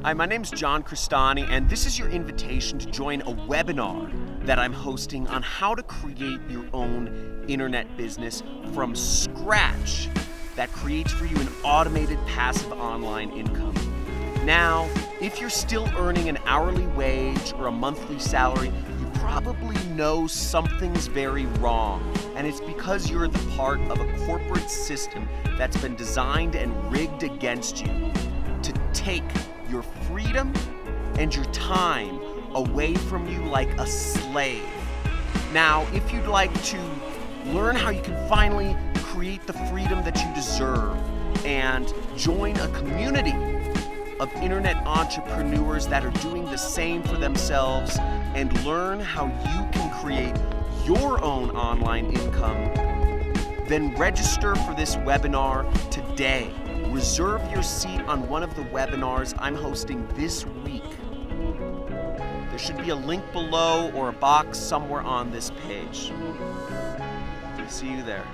Hi, my name's John Cristani, and this is your invitation to join a webinar that I'm hosting on how to create your own internet business from scratch that creates for you an automated passive online income. Now, if you're still earning an hourly wage or a monthly salary, you probably know something's very wrong, and it's because you're the part of a corporate system that's been designed and rigged against you to take your freedom and your time away from you like a slave. Now, if you'd like to learn how you can finally create the freedom that you deserve and join a community of internet entrepreneurs that are doing the same for themselves and learn how you can create your own online income, then register for this webinar today. Reserve your seat on one of the webinars I'm hosting this week. There should be a link below or a box somewhere on this page. See you there.